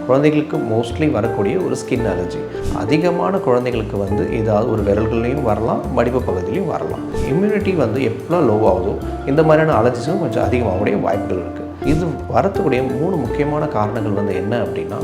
குழந்தைகளுக்கு மோஸ்ட்லி வரக்கூடிய ஒரு ஸ்கின் அலர்ஜி. அதிகமான குழந்தைகளுக்கு வந்து ஏதாவது ஒரு விரல்கள்லையும் வரலாம், மடிப்பு பகுதியிலையும் வரலாம். இம்யூனிட்டி வந்து எப்போ லோ ஆகுதோ இந்த மாதிரியான அலர்ஜிஸும் கொஞ்சம் அதிகமாகக்கூடிய வாய்ப்புகள் இருக்குது. இது வரத்துக்கூடிய 3 முக்கியமான காரணங்கள் வந்து என்ன அப்படின்னா,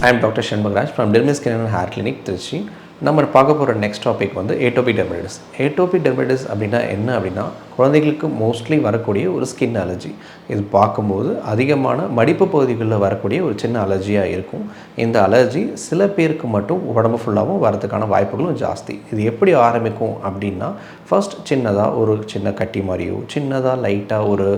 I am Dr. Shanmugaraj from Dermis Skin and Hair Clinic, Trichy. நம்ம பார்க்க போகிற நெக்ஸ்ட் டாபிக் வந்து ஏட்டோபிக் டெர்மடைட்டிஸ். ஏட்டோபிக் டெர்மடைட்டிஸ் அப்படின்னா என்ன அப்படின்னா, குழந்தைகளுக்கு மோஸ்ட்லி வரக்கூடிய ஒரு ஸ்கின் அலர்ஜி. இது பார்க்கும்போது அதிகமான மடிப்பு பகுதிகளில் வரக்கூடிய ஒரு சின்ன அலர்ஜியாக இருக்கும். இந்த அலர்ஜி சில பேருக்கு மட்டும் உடம்பு ஃபுல்லாகவும் வரதுக்கான வாய்ப்புகளும் ஜாஸ்தி. இது எப்படி ஆரம்பிக்கும் அப்படின்னா, ஃபர்ஸ்ட் சின்னதாக ஒரு சின்ன கட்டி மாதிரியோ, சின்னதாக லைட்டாக ஒரு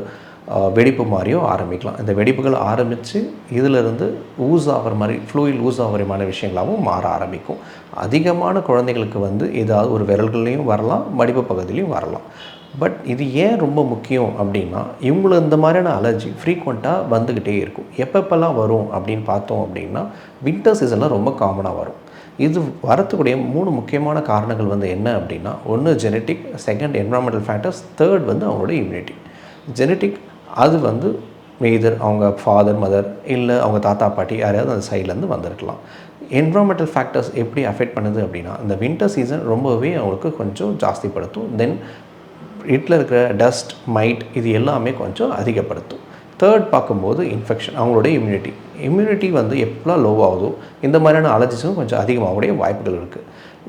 வெடிப்பு மாதிரியோ ஆரம்பிக்கலாம். இந்த வெடிப்புகள் ஆரம்பித்து இதிலிருந்து ஊஸ் ஆகிற மாதிரி ஃப்ளூயில் ஊஸ் ஆகிற விஷயங்களாகவும் மாற ஆரம்பிக்கும். அதிகமான குழந்தைகளுக்கு வந்து ஏதாவது ஒரு விரல்கள்லையும் வரலாம், மடிப்பு பகுதியிலையும் வரலாம். பட் இது ஏன் ரொம்ப முக்கியம் அப்படின்னா, இவங்களுக்கு இந்த மாதிரியான அலர்ஜி ஃப்ரீக்வெண்ட்டாக வந்துக்கிட்டே இருக்கும். எப்பப்பெல்லாம் வரும் அப்படின்னு பார்த்தோம் அப்படின்னா, வின்டர் சீசனில் ரொம்ப காமனாக வரும். இது வரத்துக்கூடிய 3 முக்கியமான காரணங்கள் வந்து என்ன அப்படின்னா, ஒன்று genetic, second environmental factors, third வந்து அவங்களோட இம்யூனிட்டி. ஜெனட்டிக் அது வந்து எய்தர் அவங்க ஃபாதர் மதர் இல்லை அவங்க தாத்தா பாட்டி யாரையாவது அந்த சைட்லேருந்து வந்திருக்கலாம். என்விரான்மெண்டல் ஃபேக்டர்ஸ் எப்படி அஃபெக்ட் பண்ணுது அப்படின்னா, இந்த வின்டர் சீசன் ரொம்பவே அவங்களுக்கு கொஞ்சம் ஜாஸ்திப்படுத்தும். தென் வீட்டில் இருக்கிற டஸ்ட், மைட் இது எல்லாமே கொஞ்சம் அதிகப்படுத்தும். தேர்ட் பார்க்கும்போது இன்ஃபெக்ஷன், அவங்களுடைய இம்யூனிட்டி வந்து எப்போலாம் லோ ஆகுதோ இந்த மாதிரியான அலர்ஜிஸும் கொஞ்சம் அதிகமாகக்கூடிய வாய்ப்புகள் இருக்குது.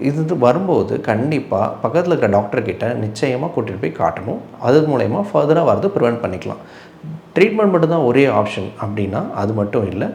இது வரும்போது கண்டிப்பாக பக்கத்தில் இருக்கிற டாக்டர்கிட்ட நிச்சயமாக கூட்டிகிட்டு போய் காட்டணும். அது மூலயமா ஃபர்தராக வரது ப்ரிவெண்ட் பண்ணிக்கலாம். ட்ரீட்மெண்ட் மட்டும்தான் ஒரே ஆப்ஷன் அப்படின்னா அது மட்டும் இல்லை.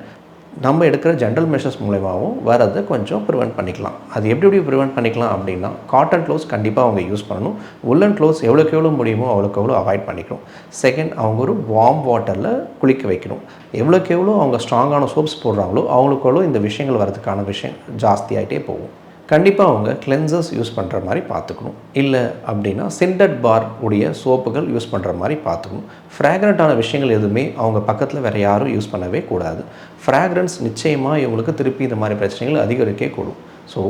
நம்ம எடுக்கிற ஜென்ரல் மெஷர்ஸ் மூலயமாவும் வரதை கொஞ்சம் ப்ரிவெண்ட் பண்ணிக்கலாம். அது எப்படி ப்ரிவெண்ட் பண்ணிக்கலாம் அப்படின்னா, காட்டன் க்ளோத்ஸ் கண்டிப்பாக அவங்க யூஸ் பண்ணணும். உல்லன் க்ளோத்ஸ் எவ்வளோக்கு எவ்வளோ முடியுமோ அவ்வளோக்கு அவாய்ட் பண்ணிக்கணும். செகண்ட், அவங்க ஒரு வார்ம் வாட்டரில் குளிக்க வைக்கணும். எவ்வளோக்கு எவ்வளோ அவங்க ஸ்ட்ராங்கான சோப்ஸ் போடுறாங்களோ அவங்களுக்கு எவ்வளோ இந்த விஷயங்கள் வரதுக்கான விஷயம் ஜாஸ்தியாகிட்டே போகும். கண்டிப்பாக அவங்க கிளென்சர்ஸ் யூஸ் பண்ணுற மாதிரி பார்த்துக்கணும். இல்லை அப்படின்னா சிண்டட் பார் உடைய சோப்புகள் யூஸ் பண்ணுற மாதிரி பார்த்துக்கணும். ஃப்ராக்ரண்ட்டான விஷயங்கள் எதுவுமே அவங்க பக்கத்தில் வேறு யாரும் யூஸ் பண்ணவே கூடாது. ஃப்ராக்ரன்ஸ் நிச்சயமாக இவங்களுக்கு திருப்பி இந்த மாதிரி பிரச்சனைகள் அதிகரிக்கவே கூடும். ஸோ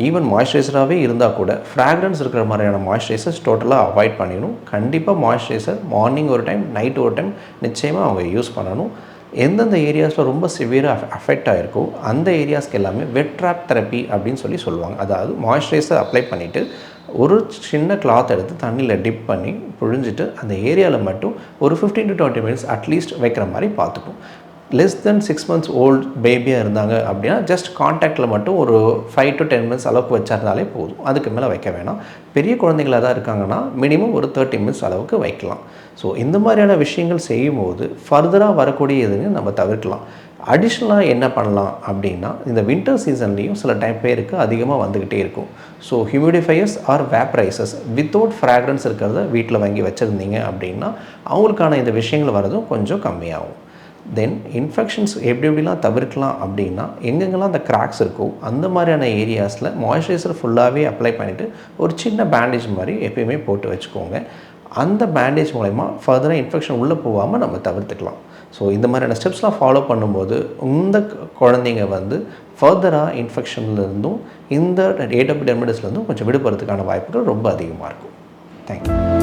ஈவன் மாய்ஸ்சரைசராகவே இருந்தால் கூட ஃப்ராக்ரன்ஸ் இருக்கிற மாதிரியான மாய்ஸ்சரைசர்ஸ் டோட்டலாக அவாய்ட் பண்ணிடணும். கண்டிப்பாக மாய்ஸ்சரைசர் மார்னிங் ஒரு டைம், நைட் ஒரு டைம் நிச்சயமாக அவங்க யூஸ் பண்ணணும். எந்தெந்த ஏரியாஸில் ரொம்ப சிவியராக அஃபெக்ட் ஆகிருக்கோ அந்த ஏரியாஸ்க்கு எல்லாமே வெட் ட்ராப் தெரப்பி அப்படின்னு சொல்லுவாங்க. அதாவது மாய்ஸ்சரைசர் அப்ளை பண்ணிவிட்டு ஒரு சின்ன கிளாத் எடுத்து தண்ணியில் டிப் பண்ணி புழிஞ்சிட்டு அந்த ஏரியாவில் மட்டும் ஒரு 15 to 20 minutes அட்லீஸ்ட் வைக்கிற மாதிரி பார்த்துக்கும். லெஸ் தென் 6 months ஓல்டு பேபியாக இருந்தாங்க அப்படின்னா ஜஸ்ட் கான்டாக்டில் மட்டும் ஒரு 5 to 10 minutes அளவுக்கு வச்சிருந்தாலே போதும். அதுக்கு மேலே வைக்க வேணாம். பெரிய குழந்தைங்களாக தான் இருக்காங்கன்னா மினிமம் ஒரு 30 minutes அளவுக்கு வைக்கலாம். ஸோ இந்த மாதிரியான விஷயங்கள் செய்யும்போது ஃபர்தராக வரக்கூடிய இதுன்னு நம்ம தவிர்க்கலாம். அடிஷ்னலாக என்ன பண்ணலாம் அப்படின்னா, இந்த வின்டர் சீசன்லேயும் சில பேருக்கு அதிகமாக வந்துக்கிட்டே இருக்கும். ஸோ ஹியூமிடிஃபையர்ஸ் ஆர் வேப்பரைசர்ஸ் வித்தவுட் ஃப்ராக்ரன்ஸ் இருக்கிறத வீட்டில் வாங்கி வச்சுருந்தீங்க அப்படின்னா அவங்களுக்கான இந்த விஷயங்கள் வரதும் கொஞ்சம் கம்மியாகும். தென் இன்ஃபெக்ஷன்ஸ் எப்படிலாம் தவிர்க்கலாம் அப்படின்னா, எங்கெங்கெல்லாம் அந்த கிராக்ஸ் இருக்கோ அந்த மாதிரியான ஏரியாஸில் மாய்ஸ்சரைசர் ஃபுல்லாகவே அப்ளை பண்ணிவிட்டு ஒரு சின்ன பேண்டேஜ் மாதிரி எப்பயுமே போட்டு வச்சுக்கோங்க. அந்த பேண்டேஜ் மூலமா ஃபர்தராக இன்ஃபெக்ஷன் உள்ளே போகாமல் நம்ம தவிர்த்துக்கலாம். ஸோ இந்த மாதிரியான ஸ்டெப்ஸ்லாம் ஃபாலோ பண்ணும்போது இந்த குழந்தைங்க வந்து ஃபர்தராக இன்ஃபெக்ஷன்லேருந்தும் இந்த ஏட்டோபிக் டெர்மடைட்டிஸ்லேருந்தும் கொஞ்சம் விடுபடுறதுக்கான வாய்ப்புகள் ரொம்ப அதிகமாக இருக்கும். தேங்க்யூ.